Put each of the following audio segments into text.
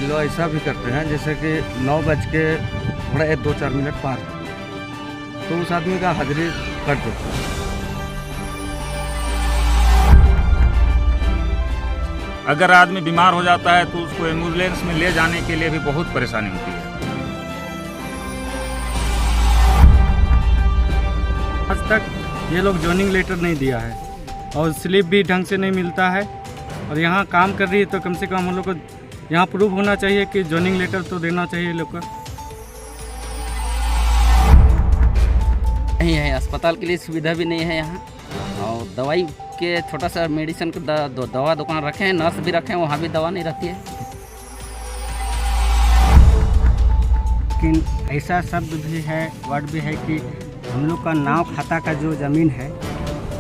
लोग ऐसा भी करते हैं जैसे कि 9 बज के थोड़ा 1-2-4 मिनट पार तो उस आदमी का हाजिरी कट देता है। अगर आदमी बीमार हो जाता है तो उसको एम्बुलेंस में ले जाने के लिए भी बहुत परेशानी होती है। आज तक ये लोग जॉइनिंग लेटर नहीं दिया है और स्लिप भी ढंग से नहीं मिलता है और यहाँ काम कर रही है तो कम से कम हम लोग को यहाँ प्रूफ होना चाहिए कि जॉइनिंग लेटर तो देना चाहिए लोग को। नहीं है, अस्पताल के लिए सुविधा भी नहीं है यहाँ और दवाई के छोटा सा मेडिसिन का दवा दुकान रखे हैं, नर्स भी रखे हैं, वहाँ भी दवा नहीं रहती है। लेकिन ऐसा शब्द भी है, वर्ड भी है कि हम लोग का नाव खाता का जो ज़मीन है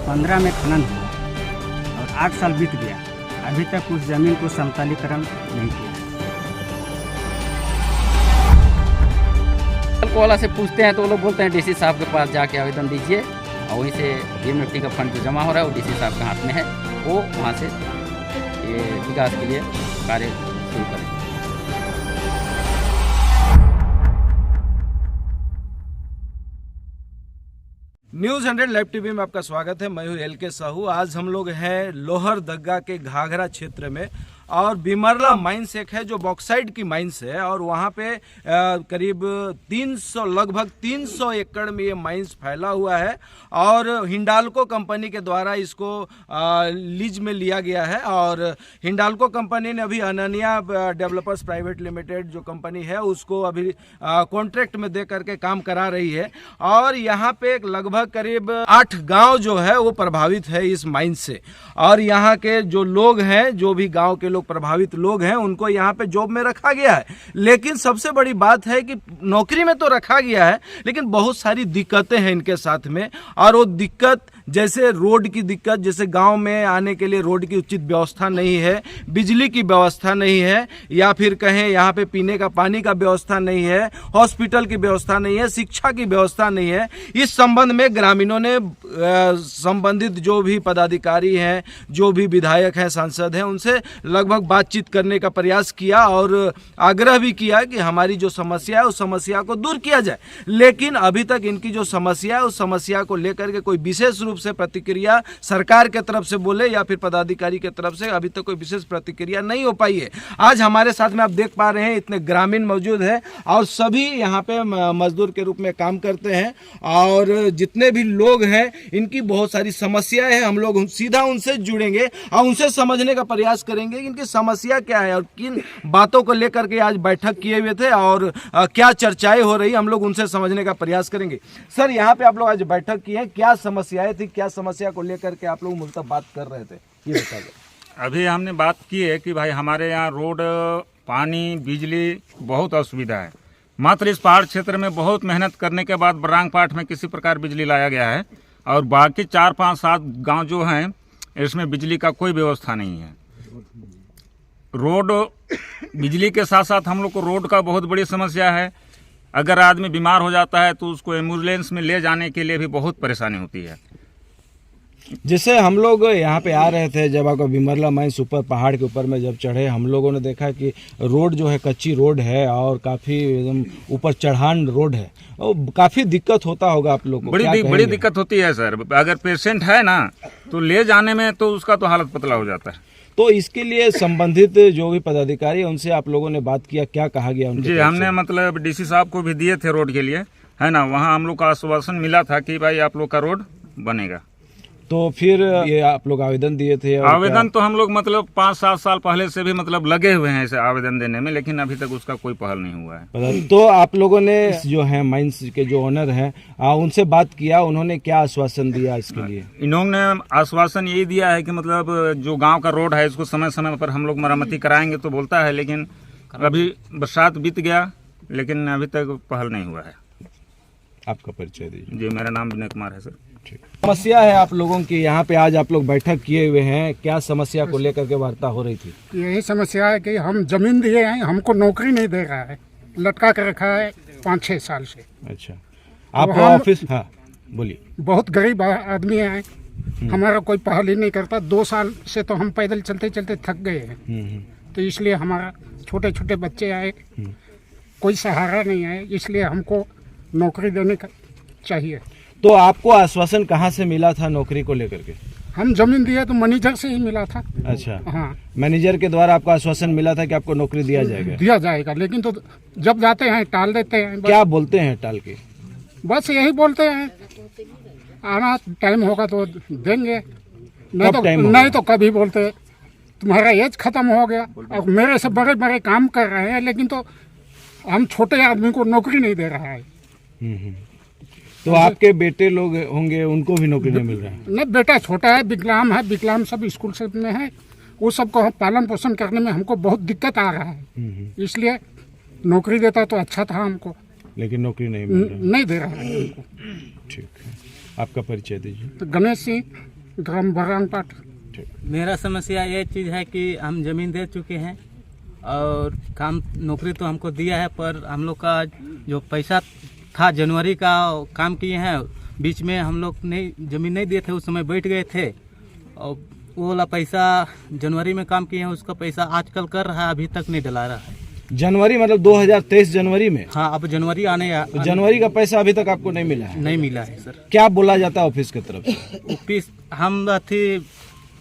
15 में खनन हुआ और 8 साल बीत गया, अभी तक उस ज़मीन को समतलीकरण नहीं किया। वाला से पूछते हैं तो वो लोग बोलते हैं डीसी साहब के पास जाके आवेदन दीजिए और वहीं से DMFT का फंड जो जमा हो रहा है वो डीसी साहब के हाथ में है, वो वहाँ से ये विकास के लिए कार्य शुरू करें। न्यूज़ 100 लाइव टीवी में आपका स्वागत है। मैं हूं LK साहू। आज हम लोग हैं लोहरदगा के घाघरा क्षेत्र में और बिमरला माइंस एक है जो बॉक्साइड की माइंस है और वहाँ पे करीब 300 लगभग 300 एकड़ में ये माइंस फैला हुआ है और हिंडाल्को कंपनी के द्वारा इसको लीज में लिया गया है और हिंडाल्को कंपनी ने अभी अनन्या डेवलपर्स प्राइवेट लिमिटेड जो कंपनी है उसको अभी कॉन्ट्रैक्ट में दे करके काम करा रही है और यहाँ पे लगभग करीब 8 गांव जो है वो प्रभावित है इस माइंस से और यहाँ के जो लोग हैं, जो भी गांव के लोग प्रभावित लोग हैं, उनको यहाँ पे जॉब में रखा गया है। लेकिन सबसे बड़ी बात है कि नौकरी में तो रखा गया है लेकिन बहुत सारी दिक्कतें हैं इनके साथ में और वो दिक्कत जैसे रोड की दिक्कत, जैसे गांव में आने के लिए रोड की उचित व्यवस्था नहीं है, बिजली की व्यवस्था नहीं है या फिर कहें यहाँ पे पीने का पानी का व्यवस्था नहीं है, हॉस्पिटल की व्यवस्था नहीं है, शिक्षा की व्यवस्था नहीं है। इस संबंध में ग्रामीणों ने संबंधित जो भी पदाधिकारी हैं, जो भी विधायक हैं, सांसद हैं, उनसे लगभग बातचीत करने का प्रयास किया और आग्रह भी किया कि हमारी जो समस्या है उस समस्या को दूर किया जाए। लेकिन अभी तक इनकी जो समस्या है उस समस्या को लेकर के कोई विशेष रूप से प्रतिक्रिया सरकार के तरफ से बोले या फिर पदाधिकारी के तरफ से अभी तक कोई विशेष प्रतिक्रिया नहीं हो पाई है। आज हमारे साथ में आप देख पा रहे हैं इतने ग्रामीण मौजूद हैं और सभी यहाँ पे मजदूर के रूप में काम करते हैं और जितने भी लोग हैं इनकी बहुत सारी समस्याएं हैं। हम लोग सीधा उनसे जुड़ेंगे और उनसे समझने का प्रयास करेंगे कि इनकी समस्या क्या है और किन बातों को लेकर के आज बैठक किए हुए थे और क्या चर्चाएं हो रही, हम लोग उनसे समझने का प्रयास करेंगे। सर, यहाँ पे आप लोग आज बैठक की है, क्या समस्याएं थी, क्या समस्या को लेकर के आप लोग मुझसे बात कर रहे थे, ये बताइए। अभी हमने बात की है कि भाई हमारे यहाँ रोड, पानी, बिजली बहुत असुविधा है। मात्र इस पहाड़ क्षेत्र में बहुत मेहनत करने के बाद बरांगपाट में किसी प्रकार बिजली लाया गया है और बाकी 4, 5, 7 गांव जो हैं इसमें बिजली का कोई व्यवस्था नहीं है। रोड, बिजली के साथ साथ हम लोग को रोड का बहुत बड़ी समस्या है। अगर आदमी बीमार हो जाता है तो उसको एम्बुलेंस में ले जाने के लिए भी बहुत परेशानी होती है। जैसे हम लोग यहाँ पे आ रहे थे, जब आपका बिमरला माइंस ऊपर पहाड़ के ऊपर में जब चढ़े, हम लोगों ने देखा कि रोड जो है कच्ची रोड है और काफ़ी एकदम ऊपर चढ़ान रोड है और काफ़ी दिक्कत होता होगा आप लोग को। बड़ी दिक्कत होती है सर। अगर पेशेंट है ना तो ले जाने में तो उसका तो हालत पतला हो जाता है। तो इसके लिए संबंधित जो भी पदाधिकारी है उनसे आप लोगों ने बात किया, क्या कहा गया उनके? जी, हमने मतलब डीसी साहब को भी दिए थे रोड के लिए, है ना। वहाँ हम लोग का आश्वासन मिला था कि भाई आप लोग का रोड बनेगा। तो फिर ये आप लोग आवेदन दिए थे? आवेदन तो हम लोग मतलब 5-7 साल पहले से भी मतलब लगे हुए हैं ऐसे आवेदन देने में, लेकिन अभी तक उसका कोई पहल नहीं हुआ है। तो आप लोगों ने जो है माइंस के जो ओनर हैं उनसे बात किया, उन्होंने क्या आश्वासन दिया इसके लिए? इन्होंने आश्वासन यही दिया है कि मतलब जो गांव का रोड है इसको समय समय पर हम लोग मरम्मती कराएंगे तो बोलता है, लेकिन अभी बरसात बीत गया लेकिन अभी तक पहल नहीं हुआ है। आपका परिचय दीजिए। जी, मेरा नाम विनय कुमार है सर। समस्या है आप लोगों की, यहाँ पे आज आप लोग बैठक किए हुए हैं, क्या समस्या को लेकर के वार्ता हो रही थी? यही समस्या है कि हम जमीन दिए हैं, हमको नौकरी नहीं दे रहा है, लटका कर रखा है 5-6 साल से। अच्छा, आप ऑफिस? हाँ बोलिए। बहुत गरीब आदमी है, हमारा कोई पहल ही नहीं करता। 2 साल से तो हम पैदल चलते चलते थक गए हैं। तो इसलिए हमारा छोटे छोटे बच्चे आए, कोई सहारा नहीं है, इसलिए हमको नौकरी देने का चाहिए। तो आपको आश्वासन कहाँ से मिला था नौकरी को लेकर के? हम जमीन दिए तो मैनेजर से ही मिला था। अच्छा, हाँ, मैनेजर के द्वारा आपको आश्वासन मिला था कि आपको नौकरी दिया जाएगा। दिया जाएगा, लेकिन तो जब जाते हैं टाल देते हैं। क्या बोलते हैं टाल के? बस यही बोलते हैं आना टाइम होगा तो देंगे, कब टाइम होगा? नहीं तो कभी बोलते तुम्हारा एज खत्म हो गया। और मेरे से बड़े बड़े काम कर रहे हैं, लेकिन तो हम छोटे आदमी को नौकरी नहीं दे रहा है। तो आपके बेटे लोग होंगे, उनको भी नौकरी नहीं मिल रहा है? नहीं, बेटा छोटा है, विकलांग सब स्कूल से में है। वो सबको हम पालन पोषण करने में हमको बहुत दिक्कत आ रहा है, इसलिए नौकरी देता तो अच्छा था हमको, लेकिन नौकरी नहीं मिल रहा है। नहीं दे रहा है हमको। ठीक है, आपका परिचय दीजिए। तो गणेश सिंह, ग्राम बरांगपाट। मेरा समस्या ये चीज़ है कि हम ज़मीन दे चुके हैं और काम नौकरी तो हमको दिया है, पर हम लोग का जो पैसा था जनवरी का काम किए हैं, बीच में हम लोग नहीं ज़मीन नहीं दिए थे, उस समय बैठ गए थे और वो वाला पैसा जनवरी में काम किए हैं, उसका पैसा आजकल कर रहा है, अभी तक नहीं डला रहा है। जनवरी मतलब 2023 जनवरी में? हाँ, अब जनवरी तो जनवरी का पैसा अभी तक आपको नहीं मिला है? नहीं मिला है सर। क्या बोला जाता है ऑफिस की तरफ से? ऑफिस हम थी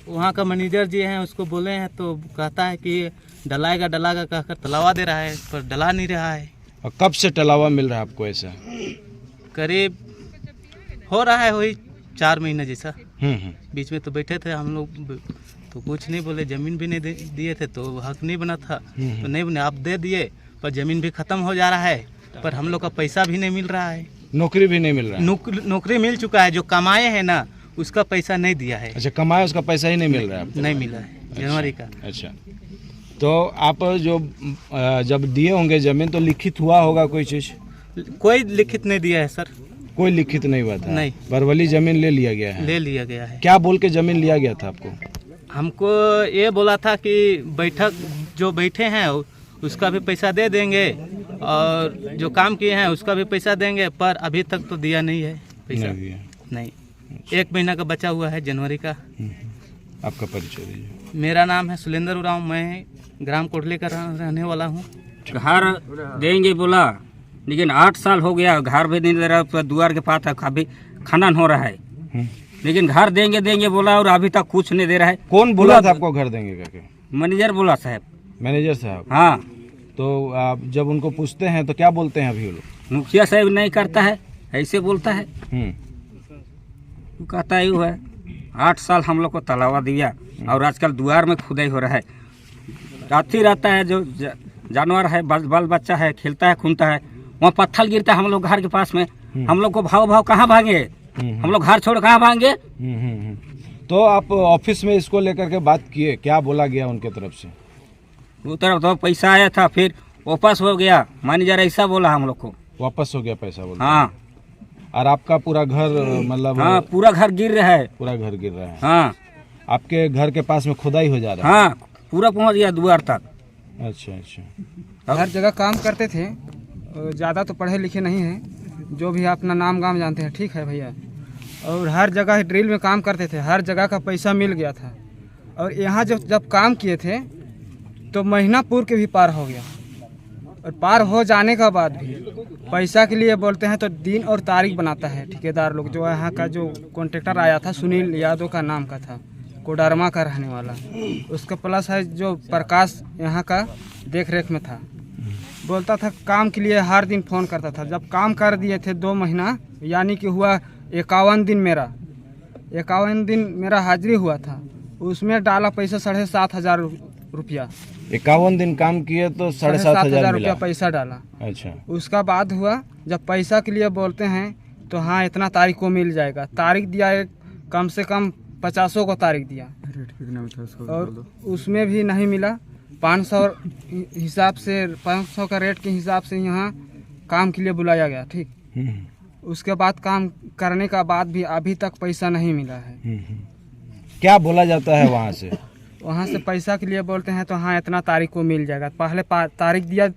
वहाँ का मैनेजर जी हैं, उसको बोले हैं तो कहता है कि डलाएगा कहकर तलावा दे रहा है, पर डला नहीं रहा है। और कब से टलावा मिल रहा है आपको ऐसा? करीब हो रहा है वही 4 महीने जैसा। बीच में तो बैठे थे हम लोग तो कुछ नहीं बोले, जमीन भी नहीं दिए थे तो हक नहीं बना था, तो नहीं बने, आप दे दिए, पर जमीन भी खत्म हो जा रहा है, पर हम लोग का पैसा भी नहीं मिल रहा है। नौकरी भी नहीं मिल रहा है? नौकरी मिल चुका है, जो कमाए हैं ना उसका पैसा नहीं दिया है। अच्छा, कमाया उसका पैसा ही नहीं मिल रहा है आपको? नहीं मिला है जनवरी का। अच्छा, तो आप जो जब दिए होंगे जमीन तो लिखित हुआ होगा कोई चीज? कोई लिखित नहीं दिया है सर। कोई लिखित नहीं हुआ था? नहीं। बरवली जमीन ले लिया गया है? ले लिया गया है। क्या बोल के जमीन लिया गया था आपको? हमको ये बोला था कि बैठक जो बैठे हैं उसका भी पैसा दे देंगे और जो काम किए हैं उसका भी पैसा देंगे, पर अभी तक तो दिया नहीं है पैसा। नहीं, 1 महीना का बचा हुआ है जनवरी का। आपका परिचय दीजिए। मेरा नाम है सुलेंद्र उरांव, मैं ग्राम कोटली का रहने वाला हूँ। घर देंगे बोला, लेकिन 8 साल हो गया, घर भी नहीं दे रहा, द्वार के पास अभी खनन हो रहा है, लेकिन घर देंगे बोला और अभी तक कुछ नहीं दे रहा है। कौन बोला था आपको घर देंगे करके? मैनेजर बोला साहब। मैनेजर साहब? हाँ। तो आप जब उनको पूछते हैं तो क्या बोलते हैं अभी वो लोग? मुखिया साहब नहीं करता है, ऐसे बोलता है। वो कहता है वो है 8 साल हम लोग को तलावा दिया और आजकल द्वार में खुदाई हो रहा है, रात ही रहता है, जो जानवर है बाल बच्चा है खेलता है घूमता है, वहाँ पत्थर गिरता है हम लोग घर के पास में, हम लोग को भाव कहाँ भागेंगे, हम लोग घर छोड़ कहाँ भागेंगे। तो आप ऑफिस में इसको लेकर के बात किए, क्या बोला गया उनके तरफ से? वो तरफ तो पैसा आया था, फिर वापस हो गया, मैनेजर ऐसा बोला हम लोग को। वापस हो गया पैसा बोला? हाँ। और आपका पूरा घर मतलब? हाँ, पूरा घर गिर रहा है। पूरा घर गिर रहा है? हाँ। आपके घर के पास में खुदाई हो जा रहा है? हाँ, पूरा पहुंच गया द्वार तक। अच्छा। हर जगह काम करते थे, ज़्यादा तो पढ़े लिखे नहीं हैं, जो भी अपना नाम गाम जानते हैं, ठीक है भैया। और हर जगह ड्रिल में काम करते थे, हर जगह का पैसा मिल गया था। और यहाँ जब काम किए थे तो महीनापुर के भी पार हो गया, और पार हो जाने का बाद भी पैसा के लिए बोलते हैं तो दिन और तारीख बनाता है ठेकेदार लोग। जो यहाँ का जो कॉन्ट्रैक्टर आया था सुनील यादव का नाम का था, कोडरमा का रहने वाला, उसका प्लस है जो प्रकाश यहाँ का देख रेख में था, बोलता था काम के लिए हर दिन फ़ोन करता था। जब काम कर दिए थे 2 महीना, यानी कि हुआ 51 दिन, मेरा 51 दिन मेरा हाजिरी हुआ था, उसमें डाला पैसा 7,500 रुपया। 51 दिन काम किए तो 7,500 रुपया पैसा डाला। अच्छा। उसका बाद हुआ जब पैसा के लिए बोलते हैं तो हाँ इतना तारीख को मिल जाएगा, तारीख दिया एक कम से कम 50 को तारीख दिया, और उसमें भी नहीं मिला। 500 हिसाब से 500 का रेट के हिसाब से यहाँ काम के लिए बुलाया गया, ठीक। उसके बाद काम करने का बाद भी अभी तक पैसा नहीं मिला है। क्या बोला जाता है वहाँ से? वहाँ से पैसा के लिए बोलते हैं तो हाँ इतना तारीख को मिल जाएगा। पहले तारीख दिया,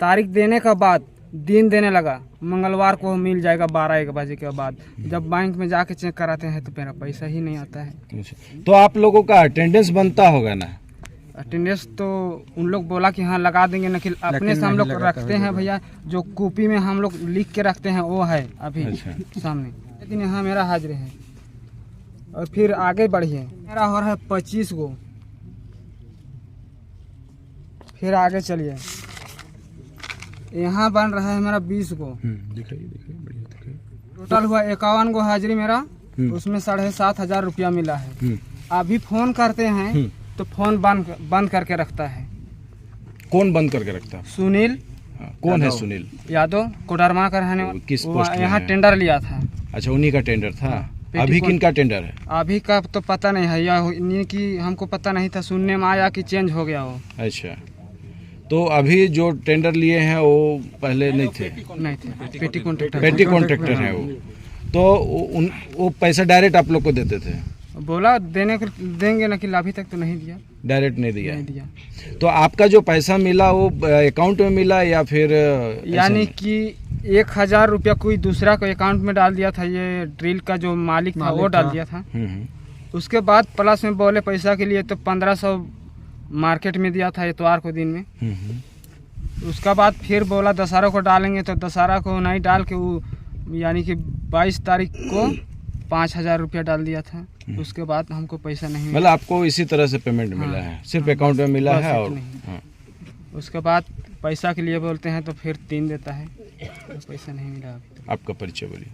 तारीख देने का बाद दिन देने लगा, मंगलवार को मिल जाएगा 12-1 बजे के बाद। जब बैंक में जाके चेक कराते हैं तो मेरा पैसा ही नहीं आता है। तो आप लोगों का अटेंडेंस बनता होगा ना? अटेंडेंस तो उन लोग बोला कि हाँ लगा देंगे, लेकिन अपने से हम लोग रखते हैं भैया, जो कॉपी में हम लोग लिख के रखते हैं वो है अभी सामने। लेकिन यहाँ मेरा हाजिर है और फिर आगे बढ़िए, मेरा हो रहा है 25 गो, फिर आगे चलिए यहाँ बन रहा है मेरा 20 गो, टोटल हुआ 51 गो हाजिरी मेरा, उसमें 7,500 रुपया मिला है। अभी फोन करते हैं तो फोन बंद करके रखता है। कौन बंद करके रखता है? सुनील। कौन है सुनील यादव? कोडरमा का रहने वाला। किस पोस्ट में यहाँ है? टेंडर लिया था। अच्छा, उन्हीं का टेंडर था। अभी किन का टेंडर है? अभी का तो पता नहीं है, या कि हमको पता नहीं था, सुनने में आया कि चेंज हो गया वो। अच्छा, तो अभी जो टेंडर लिए हैं वो पहले नहीं थे? नहीं थे, पेटी कॉन्ट्रैक्टर है वो। तो वो पैसा डायरेक्ट आप लोग को देते थे? बोला देंगे, लेकिन अभी तक तो नहीं दिया। डायरेक्ट नहीं दिया। तो आपका जो पैसा मिला वो अकाउंट में मिला या फिर यानी कि 1,000 रुपया कोई दूसरा को अकाउंट में डाल दिया था, ये ड्रिल का जो मालिक था वो डाल दिया था। उसके बाद प्लस में बोले पैसा के लिए तो 1500 मार्केट में दिया था इतवार को दिन में। उसका बाद फिर बोला दशहरा को डालेंगे, तो दशहरा को नहीं डाल के वो यानी कि 22 तारीख को 5,000 रुपया डाल दिया था। उसके बाद हमको पैसा नहीं मिला। मतलब आपको इसी तरह से पेमेंट मिला है, सिर्फ अकाउंट में मिला है? और उसके बाद पैसा के लिए बोलते हैं तो फिर 3 देता है, तो पैसा नहीं मिला अभी तक। आपका परिचय बोलिए।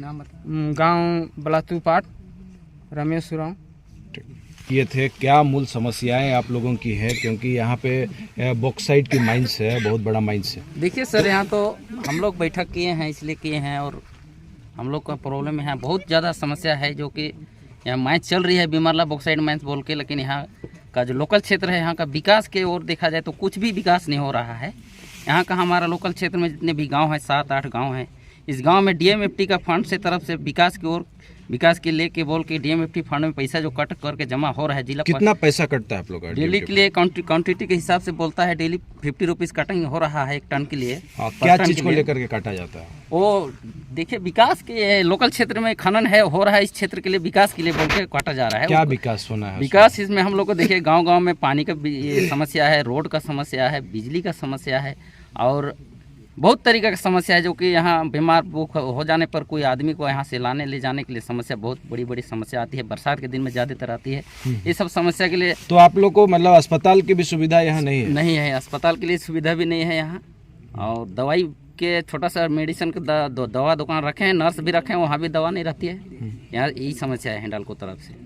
नाम बता। गाँव बलातू पाट, रमेश उरांव। ये थे क्या मूल समस्याएं आप लोगों की है, क्योंकि यहाँ पे बॉक्साइट की माइंस है, बहुत बड़ा माइंस है। देखिए सर, यहाँ तो हम लोग बैठक किए हैं इसलिए किए हैं, और हम लोग का प्रॉब्लम यहाँ बहुत ज़्यादा समस्या है, जो कि यहाँ माइंस चल रही है बीमरला बॉक्साइट माइंस बोल के, लेकिन यहाँ का जो लोकल क्षेत्र है यहाँ का विकास के ओर देखा जाए तो कुछ भी विकास नहीं हो रहा है। यहाँ का हमारा लोकल क्षेत्र में जितने भी गाँव हैं, 7-8 गाँव हैं, इस गाँव में DMFT का फंड से तरफ से विकास की ओर, विकास के लेके बोल के DMFT फंड में पैसा जो कट करके जमा हो रहा है जिला। कितना पैसा कटता है आप लोग का डेली के लिए? क्वांटिटी के हिसाब से बोलता है डेली 50 रुपीज़ कटिंग हो रहा है 1 टन के लिए। क्या चीज़ को लेकर के काटा जाता है? वो देखिए विकास के लोकल क्षेत्र में खनन है हो रहा है, इस क्षेत्र के लिए विकास के लिए बोल के काटा जा रहा है। क्या विकास होना है? विकास इसमें हम लोग को देखिए गांव-गांव में पानी का समस्या है, रोड का समस्या है, बिजली का समस्या है, और बहुत तरीके की समस्या है, जो कि यहाँ बीमार हो जाने पर कोई आदमी को यहाँ से लाने ले जाने के लिए समस्या, बहुत बड़ी समस्या आती है। बरसात के दिन में ज़्यादातर आती है। ये सब समस्या के लिए तो आप लोग को मतलब अस्पताल की भी सुविधा यहाँ नहीं है? नहीं है, अस्पताल के लिए सुविधा भी नहीं है यहाँ, और दवाई के छोटा सा मेडिसिन का दवा दुकान रखे हैं, नर्स भी रखे हैं, वहाँ भी दवा नहीं रहती है। यहाँ यही समस्या है हिंडाल्को तरफ से।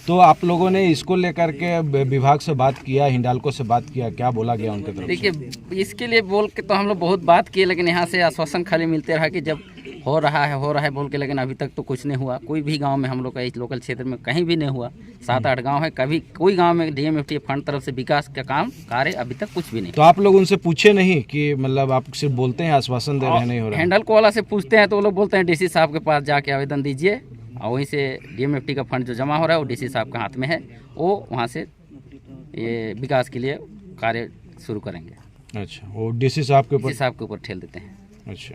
तो आप लोगों ने इसको लेकर के विभाग से बात किया, हिंडाल्को से बात किया, क्या बोला गया उनके तरफ? देखिए इसके लिए बोल के तो हम लोग बहुत बात किए, लेकिन यहाँ से आश्वासन खाली मिलते रहा कि जब हो रहा है बोल के, लेकिन अभी तक तो कुछ नहीं हुआ। कोई भी गांव में हम लोग का इस लोकल क्षेत्र में कहीं भी नहीं हुआ। 7-8 गांव है, कभी कोई गांव में DMFT फंड तरफ से विकास का कार्य अभी तक कुछ भी नहीं। तो आप लोग उनसे पूछे नहीं कि मतलब आप सिर्फ बोलते हैं, आश्वासन दे रहे हैं, नहीं हो रहा? हिंडाल्को वाला से पूछते हैं तो वो लोग बोलते हैं DC साहब के पास जाके आवेदन दीजिए, और वहीं से DMFT का फंड जो जमा हो रहा है वो DC साहब के हाथ में है, वो वहाँ से ये विकास के लिए कार्य शुरू करेंगे। अच्छा, वो DC साहब के ऊपर ठेल देते हैं। अच्छा,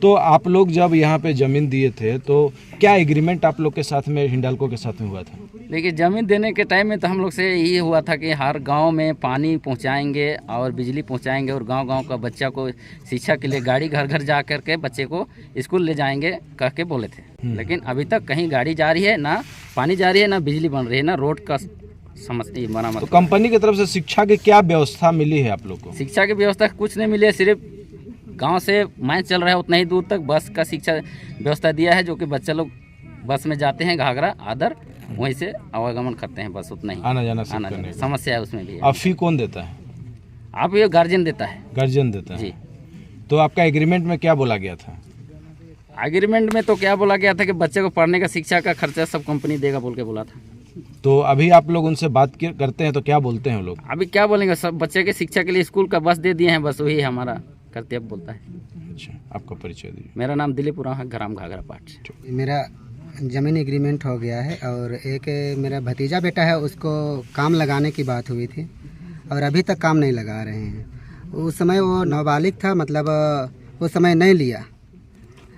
तो आप लोग जब यहाँ पे ज़मीन दिए थे तो क्या एग्रीमेंट आप लोग के साथ में हिंडाल्को के साथ में हुआ था? देखिए ज़मीन देने के टाइम में तो हम लोग से ये हुआ था कि हर गांव में पानी पहुंचाएंगे और बिजली पहुंचाएंगे, और गांव-गांव का बच्चा को शिक्षा के लिए गाड़ी घर जा कर के बच्चे को स्कूल ले जाएंगे कह के बोले थे। लेकिन अभी तक कहीं गाड़ी जा रही है, ना पानी जा रही है, ना बिजली बन रही है, ना रोड का समझती बना। तो कंपनी की तरफ से शिक्षा की क्या व्यवस्था मिली है आप लोग को? शिक्षा की व्यवस्था कुछ नहीं मिली है, सिर्फ गांव से माइंस चल रहा है उतना ही दूर तक बस का शिक्षा व्यवस्था दिया है, जो कि बच्चे लोग बस में जाते हैं घाघरा आदर, वहीं से आवागमन करते हैं, बस उतना ही। आना जाना समस्या है उसमें भी। अब फी कौन देता है? आप ये गार्जियन देता है। गार्जियन देता है जी। तो आपका एग्रीमेंट में क्या बोला गया था? एग्रीमेंट में तो क्या बोला गया था कि बच्चे को पढ़ने का शिक्षा का खर्चा सब कंपनी देगा बोल के बोला था। तो अभी आप लोग उनसे बात करते हैं तो क्या बोलते हैं लोग? अभी क्या बोलेंगे, सब बच्चे के शिक्षा के लिए स्कूल का बस दे दिए हैं, बस वही हमारा कर्तव्य बोलता है। अच्छा, आपका परिचय दीजिए। मेरा नाम दिलीप उरांव है, ग्राम घाघरा पाट। मेरा ज़मीन एग्रीमेंट हो गया है, और एक मेरा भतीजा बेटा है, उसको काम लगाने की बात हुई थी, और अभी तक काम नहीं लगा रहे हैं। उस समय वो नाबालिग था, मतलब उस समय नहीं लिया,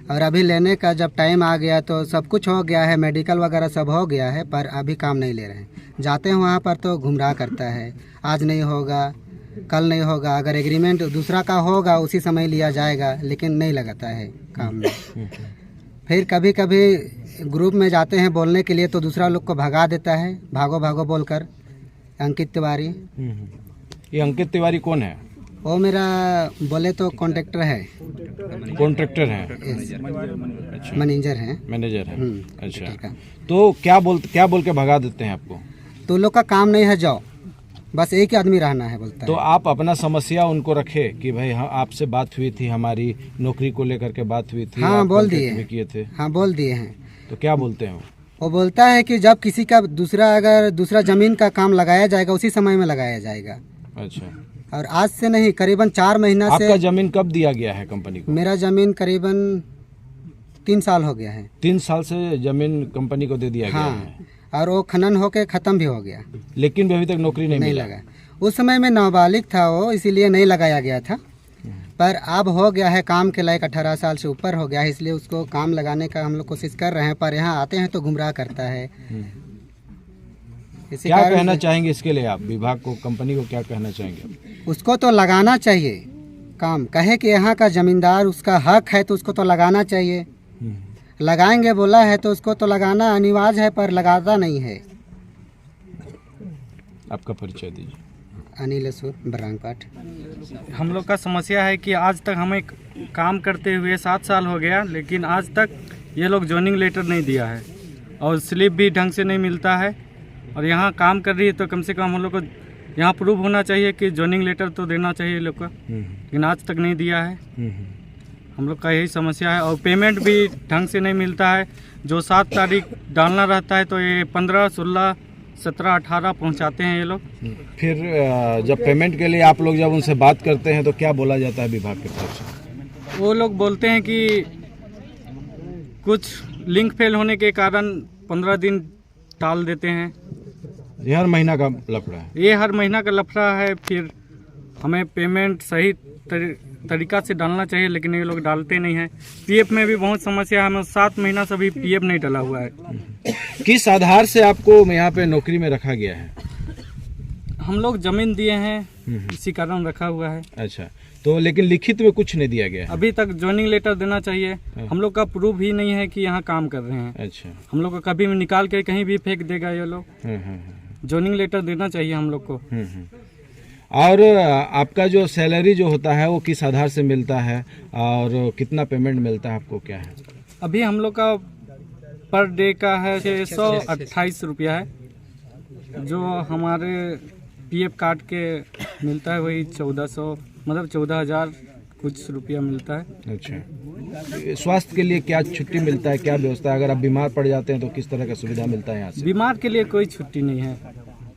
और अभी लेने का जब टाइम आ गया तो सब कुछ हो गया है, मेडिकल वगैरह सब हो गया है, पर अभी काम नहीं ले रहे हैं। जाते हैं वहाँ पर तो गुमराह करता है, आज नहीं होगा, कल नहीं होगा, अगर एग्रीमेंट दूसरा का होगा उसी समय लिया जाएगा, लेकिन नहीं लगाता है काम में। फिर कभी कभी ग्रुप में जाते हैं बोलने के लिए तो दूसरा लोग को भगा देता है, भागो भागो बोलकर। अंकित तिवारी। ये अंकित तिवारी कौन है? वो मेरा बोले तो कॉन्ट्रैक्टर है, कॉन्ट्रैक्टर है, मैनेजर है। मैनेजर है। अच्छा, तो क्या बोल के भगा देते हैं आपको? तो लोग का काम नहीं है, जाओ, बस एक ही आदमी रहना है बोलता तो है। आप अपना समस्या उनको रखे कि भाई हाँ आपसे बात हुई थी, हमारी नौकरी को लेकर के बात हुई थी। हाँ आप बोल कॉन्ट्रैक्ट दिए, भी किए थे। हाँ बोल दिए हैं। तो क्या बोलते हैं वो बोलता है कि जब किसी का अगर दूसरा जमीन का काम लगाया जाएगा उसी समय में लगाया जाएगा। अच्छा, और आज से नहीं, करीबन 4 महीना से। आपका जमीन कब दिया गया है कंपनी को? मेरा जमीन करीबन 3 साल हो गया है। 3 साल से जमीन कंपनी को दे दिया गया है। हाँ, और वो खनन होके खत्म भी हो गया, लेकिन भी अभी तक नौकरी नहीं मिला। लगा। उस समय में नाबालिग था वो, इसीलिए नहीं लगाया गया था, पर अब हो गया है काम के लायक, 18 साल से ऊपर हो गया है, इसलिए उसको काम लगाने का हम लोग कोशिश कर रहे हैं, पर यहाँ आते हैं तो गुमराह करता है। इसी क्या कारण कहना चाहेंगे इसके लिए आप विभाग को, कंपनी को क्या कहना चाहेंगे? उसको तो लगाना चाहिए काम, कहे कि यहाँ का जमींदार उसका हक है तो उसको तो लगाना चाहिए। लगाएंगे बोला है तो उसको तो लगाना अनिवार्य है, पर लगाता नहीं है। आपका परिचय दीजिए। अनिल सूर, बरांगपाट। हम लोग का समस्या है कि आज तक हमें काम करते हुए 7 साल हो गया, लेकिन आज तक ये लोग जॉइनिंग लेटर नहीं दिया है और स्लिप भी ढंग से नहीं मिलता है। और यहाँ काम कर रही है तो कम से कम हम लोग को यहाँ प्रूफ होना चाहिए कि जॉइनिंग लेटर तो देना चाहिए लोग का, लेकिन आज तक नहीं दिया है। हम लोग का यही समस्या है। और पेमेंट भी ढंग से नहीं मिलता है। जो 7 तारीख डालना रहता है तो ये 15, 16, 17, 18 पहुँचाते हैं ये लोग। फिर जब पेमेंट के लिए आप लोग जब उनसे बात करते हैं तो क्या बोला जाता है विभाग की तरफ से? वो लोग बोलते हैं कि कुछ लिंक फेल होने के कारण 15 दिन टाल देते हैं। ये हर महीना का लफड़ा है। ये हर महीना का लफड़ा है। फिर हमें पेमेंट सही तरीका से डालना चाहिए, लेकिन ये लोग डालते नहीं हैं। पीएफ में भी बहुत समस्या है, हमें 7 महीना से भी पीएफ नहीं डाला हुआ है। किस आधार से आपको यहाँ पे नौकरी में रखा गया है? हम लोग जमीन दिए हैं, इसी कारण रखा हुआ है। अच्छा, तो लेकिन लिखित में कुछ नहीं दिया गया है? अभी तक जॉइनिंग लेटर देना चाहिए। हम लोग का प्रूफ ही नहीं है कि यहाँ काम कर रहे हैं। अच्छा, हम लोग को कभी भी निकाल के कहीं भी फेंक देगा ये लोग। जॉइनिंग लेटर देना चाहिए हम लोग को। और आपका जो सैलरी जो होता है वो किस आधार से मिलता है और कितना पेमेंट मिलता है आपको, क्या है? अभी हम लोग का पर डे का है 628 रुपया है, जो हमारे पीएफ काट के मिलता है वही 1400, मतलब 14,000 कुछ रुपया मिलता है। अच्छा, स्वास्थ्य के लिए क्या छुट्टी मिलता है, क्या व्यवस्था है? अगर आप बीमार पड़ जाते हैं तो किस तरह का सुविधा मिलता है यहाँ से? बीमार के लिए कोई छुट्टी नहीं है।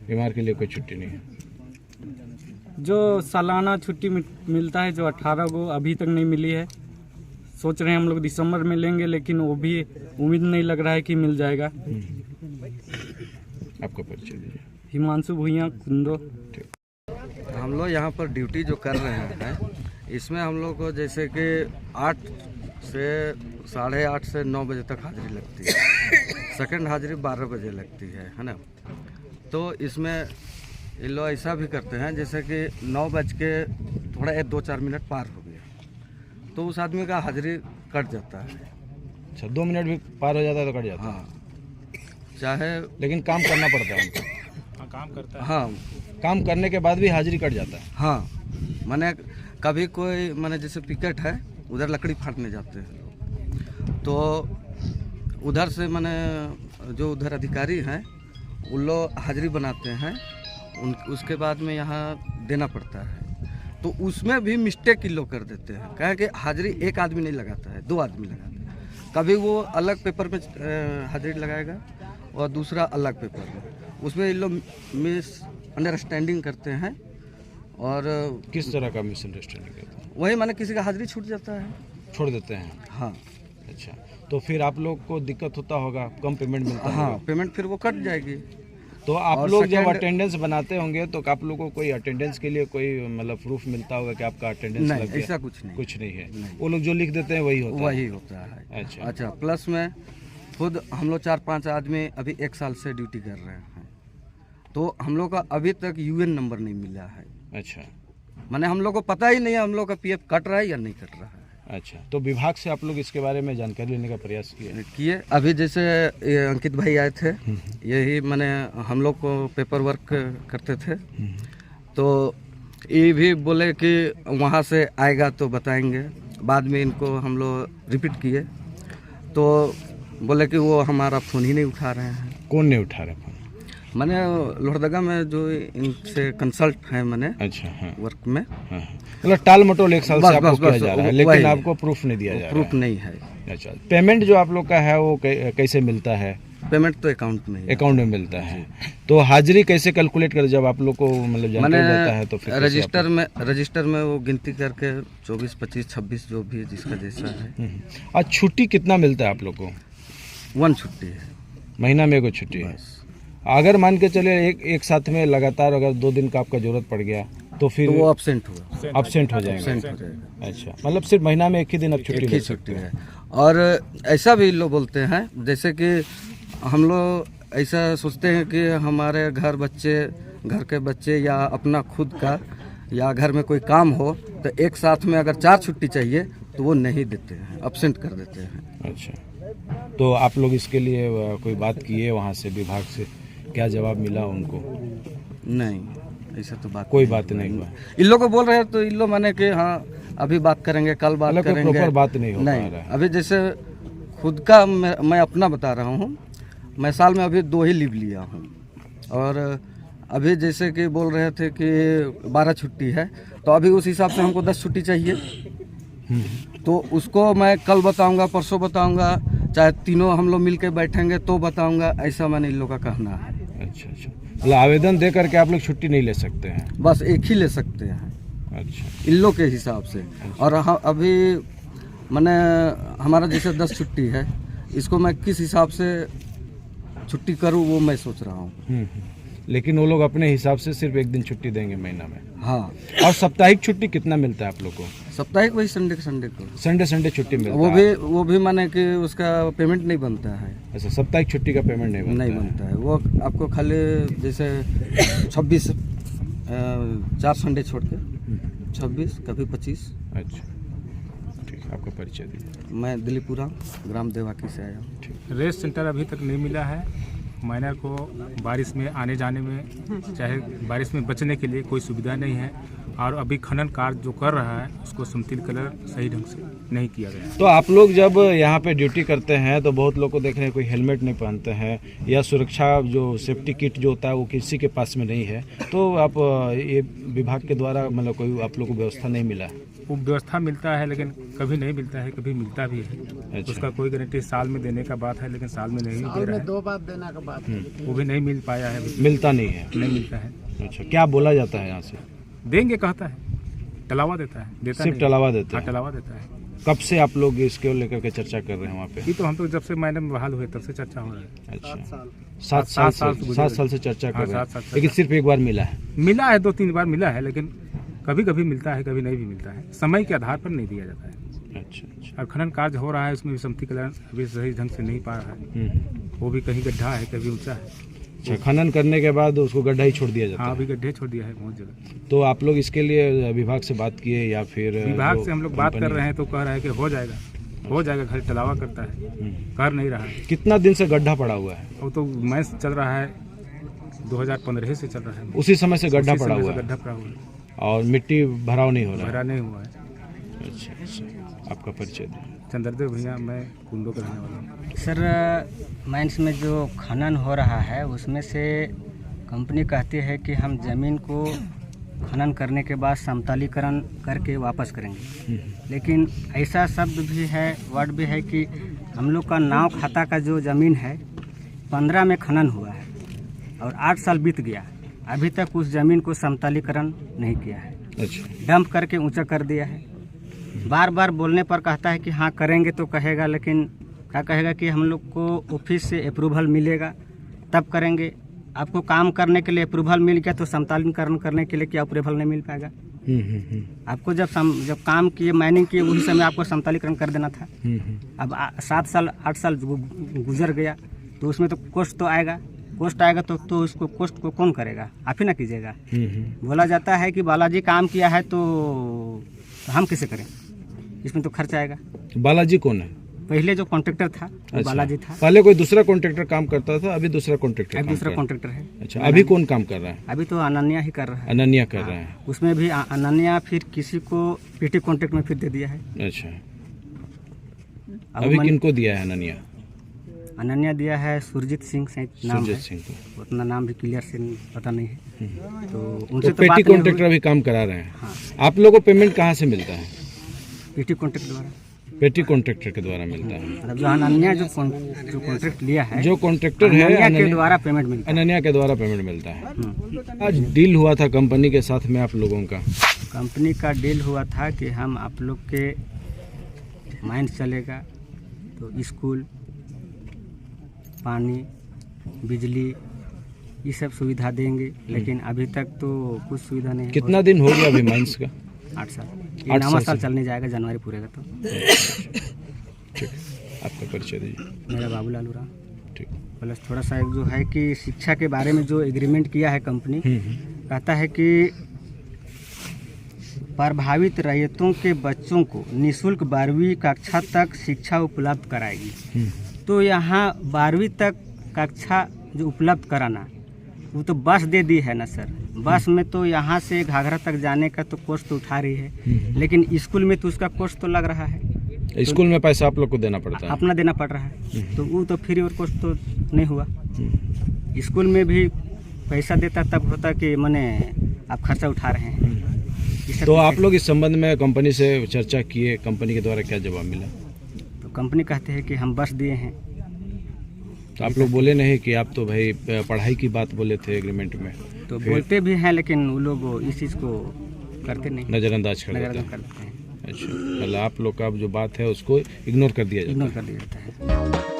बीमार के लिए कोई छुट्टी नहीं है। जो सालाना छुट्टी मिलता है, जो 18 को अभी तक नहीं मिली है। सोच रहे हैं हम लोग दिसंबर में लेंगे, लेकिन वो भी उम्मीद नहीं लग रहा है कि मिल जाएगा। आपका परिचय दीजिए। हिमांशु भुइयाँ, कुंदो। हम लोग यहाँ पर ड्यूटी जो कर रहे हैं, इसमें हम लोग को जैसे कि 8 से 8:30 से 9 बजे तक हाजिरी लगती है। सेकंड हाजिरी 12 बजे लगती है ना। तो इसमें ये लोग ऐसा भी करते हैं जैसे कि 9 बज के थोड़ा 2-4 मिनट पार हो गया तो उस आदमी का हाजिरी कट जाता है। अच्छा, 2 मिनट भी पार हो जाता है तो कट जाता है? हाँ, चाहे, लेकिन काम करना पड़ता है उनको। काम करता है। हाँ, काम करने के बाद भी हाजिरी कट जाता है। हाँ, मैंने कभी कोई मैंने जैसे पिकेट है, उधर लकड़ी फाड़ने जाते हैं लोग, तो उधर से मैंने जो उधर अधिकारी हैं उन लोग हाजिरी बनाते हैं, उसके बाद में यहाँ देना पड़ता है। तो उसमें भी मिस्टेक ही लोग कर देते हैं, कहें कि हाजिरी एक आदमी नहीं लगाता है, 2 आदमी लगाते हैं। कभी वो अलग पेपर में हाजिरी लगाएगा और दूसरा अलग पेपर में, उसमें ये लोग मिस अंडरस्टैंडिंग करते हैं। और किस तरह का मिसअंडरस्टैंडिंग करते हैं? वही माने किसी का हाजिरी छूट जाता है, छोड़ देते हैं। हाँ। अच्छा, तो फिर आप लोग को दिक्कत होता होगा, कम पेमेंट मिलता है? हाँ, पेमेंट फिर वो कट जाएगी। तो आप और लोग जब second- अटेंडेंस बनाते होंगे तो आप लोगों को कोई अटेंडेंस के लिए कोई मतलब प्रूफ मिलता होगा कि आपका अटेंडेंस नहीं, लग गया? ऐसा कुछ नहीं। कुछ नहीं है। नहीं। वो लोग जो लिख देते हैं वही होता वही है। होता है। अच्छा। अच्छा, प्लस में खुद हम लोग 4-5 आदमी अभी 1 साल से ड्यूटी कर रहे हैं, तो हम लोग का अभी तक यूएन नंबर नहीं मिला है। अच्छा माने हम लोग को पता ही नहीं है हम लोग का पीएफ कट रहा है या नहीं कट रहा है। अच्छा, तो विभाग से आप लोग इसके बारे में जानकारी लेने का प्रयास किए? अभी जैसे ये अंकित भाई आए थे, यही माने हम लोग को पेपर वर्क करते थे, तो ये भी बोले कि वहाँ से आएगा तो बताएंगे। बाद में इनको हम लोग रिपीट किए तो बोले कि वो हमारा फ़ोन ही नहीं उठा रहे हैं। कौन नहीं उठा रहा फोन? मैंने लोहरदगा में जो इनसे कंसल्ट है मैंने अच्छा, हाँ वर्क में, हाँ। मतलब टाल मटोल 1 साल से आपको किया जा रहा है, लेकिन वही। आपको प्रूफ नहीं दिया जा रहा प्रूफ है। नहीं है। अच्छा, पेमेंट जो आप लोग का है वो कैसे मिलता है? पेमेंट तो अकाउंट में ही है। अकाउंट में मिलता है। तो हाजिरी कैसे कैलकुलेट कर, जब आप लोग को मतलब जानकारी जाता है तो फिर कैसे रजिस्टर में वो गिनती करके 24, 25, 26 जो भी है जिसका जैसा है। आज छुट्टी कितना मिलता है आप लोग को? 1 छुट्टी है महीना में 1 छुट्टी है। अगर मान के चले एक साथ में लगातार अगर 2 दिन का आपका जरूरत पड़ गया तो फिर तो वो एब्सेंट हुआ, एब्सेंट हो जाएंगे। एब्सेंट हो जाएगा। अच्छा, मतलब सिर्फ महीना में 1 ही दिन आप छुट्टी एक ले ही सकते छुट्टी हैं। है। और ऐसा भी लोग बोलते हैं, जैसे कि हम लोग ऐसा सोचते हैं कि हमारे घर के बच्चे या अपना खुद का या घर में कोई काम हो तो एक साथ में अगर 4 छुट्टी चाहिए तो वो नहीं देते हैं, एब्सेंट कर देते हैं। अच्छा, तो आप लोग इसके लिए कोई बात किए वहाँ से, विभाग से? क्या जवाब मिला उनको? नहीं, ऐसा तो कोई बात नहीं हुआ। इन लोग को बोल रहे हैं तो इन लोग माने कि हाँ अभी बात करेंगे, कल बात मतलब कोई करेंगे। प्रॉपर बात नहीं हो पा नहीं, रहा है। अभी जैसे खुद का मैं अपना बता रहा हूँ, मैं साल में अभी 2 ही लीव लिया हूँ। और अभी जैसे कि बोल रहे थे कि 12 छुट्टी है, तो अभी उस हिसाब से हमको 10 छुट्टी चाहिए। तो उसको मैं कल बताऊंगा, परसों बताऊंगा, चाहे तीनों हम लोग मिल के बैठेंगे तो बताऊंगा। ऐसा मैंने इन लोग का कहना है। अच्छा अच्छा, मतलब आवेदन दे करके आप लोग छुट्टी नहीं ले सकते हैं? बस एक ही ले सकते हैं। अच्छा, इन लोग के हिसाब से। और अभी मैंने हमारा जैसे 10 छुट्टी है, इसको मैं किस हिसाब से छुट्टी करूँ वो मैं सोच रहा हूँ। लेकिन वो लोग अपने हिसाब से सिर्फ 1 दिन छुट्टी देंगे महीना में। हाँ। और साप्ताहिक छुट्टी कितना मिलता है आप लोग को? साप्ताहिक वही संडे को। संडे छुट्टी मिलता है? वो भी माने कि उसका पेमेंट नहीं बनता है। अच्छा, साप्ताहिक छुट्टी का पेमेंट नहीं बनता है। वो आपको खाली जैसे 26 4 संडे छोड़ के 26 कभी 25। अच्छा, ठीक, आपका परिचय दीजिए। मैं दिलीपुरा ग्राम देवाकी से आया हूँ। रेस्ट सेंटर अभी तक नहीं मिला है। माइनर को बारिश में आने जाने में, चाहे बारिश में बचने के लिए कोई सुविधा नहीं है। और अभी खनन कार्य जो कर रहा है उसको समतल कलर सही ढंग से नहीं किया गया। तो आप लोग जब यहाँ पे ड्यूटी करते हैं तो बहुत लोग को देख रहे हैं कोई हेलमेट नहीं पहनते हैं, या सुरक्षा जो सेफ्टी किट जो होता है वो किसी के पास में नहीं है, तो आप ये विभाग के द्वारा मतलब कोई आप लोग को व्यवस्था नहीं मिला है? वो व्यवस्था मिलता है लेकिन कभी नहीं मिलता है, कभी मिलता भी है। अच्छा। उसका कोई गारंटी साल में देने का बात है, लेकिन साल में नहीं दे रहा है। 2 बार देने का बात है, वो भी नहीं मिल पाया है अभी। मिलता नहीं है? नहीं मिलता है। अच्छा, क्या बोला जाता है यहाँ से? देंगे कहता है, टलावा देता है, देता सिर्फ नहीं। टलावा देता हाँ, है? टलावा देता है। कब से आप लोग इसके लेकर के चर्चा कर रहे हैं वहाँ पे? ये तो हम तो जब से मैंने बहाल हुए तब से चर्चा हो रहा है। अच्छा, 7 साल से चर्चा कर रहे हैं, लेकिन सिर्फ 1 बार मिला है? मिला है, 2-3 बार मिला है, लेकिन कभी कभी मिलता है, कभी नहीं भी मिलता है। समय के आधार पर नहीं दिया जाता है। अच्छा अच्छा। और खनन कार्य हो रहा है, उसमें भी समतीकरण अभी सही ढंग से नहीं पा रहा है। वो भी कहीं गड्ढा है, कभी ऊंचा है। अच्छा, खनन करने के बाद उसको गड्ढा ही छोड़ दिया जाता हाँ, है? अभी गड्ढे छोड़ दिया है बहुत जगह। तो आप लोग इसके लिए विभाग से बात किए या फिर? विभाग से हम लोग बात कर रहे हैं तो कह रहा है कि हो जाएगा, खाली टलावा करता है, कर नहीं रहा है। कितना दिन से गड्ढा पड़ा हुआ है? वो तो मैच चल रहा है, 2015 से चल रहा है। उसी समय से गड्ढा उसी पड़ा समय हुआ से है? गड्ढा पड़ा हुआ है, और मिट्टी भराव नहीं हो रहा भरा है? नहीं हुआ है। अच्छा अच्छा, आपका परिचय दें। चंद्रदेव भैया, मैं कुंडो का रहने वाला हूँ। सर, माइंस में जो खनन हो रहा है उसमें से कंपनी कहती है कि हम ज़मीन को खनन करने के बाद समतलीकरण करके वापस करेंगे, लेकिन ऐसा शब्द भी है, वर्ड भी है कि हम लोग का नाव खाता का जो ज़मीन है 15 में खनन हुआ है और 8 साल बीत गया, अभी तक उस ज़मीन को समतलीकरण नहीं किया है। अच्छा, डंप करके ऊंचा कर दिया है। बार बार बोलने पर कहता है कि हाँ करेंगे तो कहेगा, लेकिन क्या कहेगा कि हम लोग को ऑफिस से अप्रूवल मिलेगा तब करेंगे। आपको काम करने के लिए अप्रूवल मिल गया तो समतलीकरण करने के लिए क्या अप्रूवल नहीं मिल पाएगा। आपको जब काम किए माइनिंग किए उसी समय आपको समतलीकरण कर देना था। अब 7 साल 8 साल गुजर गया तो उसमें तो कॉस्ट तो आएगा। कॉस्ट आएगा तो उसको कॉस्ट को कौन करेगा, आप ही ना कीजिएगा। बोला जाता है कि बालाजी काम किया है तो हम कैसे करें, इसमें तो खर्च आएगा। बालाजी कौन है? पहले जो कॉन्ट्रैक्टर था वो बालाजी था। पहले कोई दूसरा कॉन्ट्रैक्टर काम करता था, अभी दूसरा कॉन्ट्रैक्टर अभी दूसरा कॉन्ट्रैक्टर है। अच्छा, अभी कौन काम कर रहा है? अभी तो अनन्या ही कर रहा है। अनन्या कर रहा है। उसमें भी अनन्या फिर किसी को पीटी कॉन्ट्रैक्ट में फिर दे दिया है। अच्छा, अभी किनको दिया है अनन्या? अनन्या दिया है सुरजीत सिंह से नाम है। सिंह को उतना नाम भी क्लियर से पता नहीं है। तो उनसे तो पेटी कॉन्ट्रैक्टर अभी काम करा रहे हैं। हाँ। आप लोगों को पेमेंट कहाँ से मिलता है? पीटी कॉन्ट्रैक्ट द्वारा। पेटी कॉन्ट्रैक्टर के द्वारा मिलता है। मतलब जो अनन्या जो कॉन्ट्रैक्ट लिया है, जो कॉन्ट्रैक्टर है अनन्या के द्वारा पेमेंट मिलता है। अनन्या के द्वारा पेमेंट मिलता है। आज डील हुआ था कंपनी के साथ में आप लोगों का? कंपनी का डील हुआ था कि हम आप लोग के माइंड चलेगा तो स्कूल, पानी, बिजली ये सब सुविधा देंगे, लेकिन अभी तक तो कुछ सुविधा नहीं है। कितना दिन हो गया अभी माइंस का? 8 साल। ये 9वां साल चलने जाएगा, जनवरी पूरेगा तो। ठीक, आपका परिचय दीजिए। मेरा बाबूलाल उरांव। ठीक। प्लस थोड़ा सा एक जो है कि शिक्षा के बारे में जो एग्रीमेंट किया है कंपनी, कहता है कि प्रभावित रैयतों के बच्चों को निःशुल्क 12वीं कक्षा तक शिक्षा उपलब्ध कराएगी। तो यहाँ 12वीं तक कक्षा जो उपलब्ध कराना, वो तो बस दे दी है ना सर। बस में तो यहाँ से घाघरा तक जाने का तो कॉस्ट तो उठा रही है, लेकिन स्कूल में तो उसका कॉस्ट तो लग रहा है। स्कूल में पैसा आप लोग को देना पड़ता है? अपना देना पड़ रहा है। तो वो तो फ्री और कॉस्ट तो नहीं हुआ। स्कूल में भी पैसा देता तब होता कि माने आप खर्चा उठा रहे हैं। तो आप लोग इस संबंध में कंपनी से चर्चा किए, कंपनी के द्वारा क्या जवाब मिला? तो कंपनी कहते हैं कि हम बस दिए हैं। तो आप लोग बोले नहीं कि आप तो भाई पढ़ाई की बात बोले थे एग्रीमेंट में? तो बोलते भी हैं, लेकिन वो लोग इस चीज़ को करते नहीं, नज़रअंदाज कर देते हैं। अच्छा, मतलब आप लोग का जो बात है उसको इग्नोर कर दिया जाता है।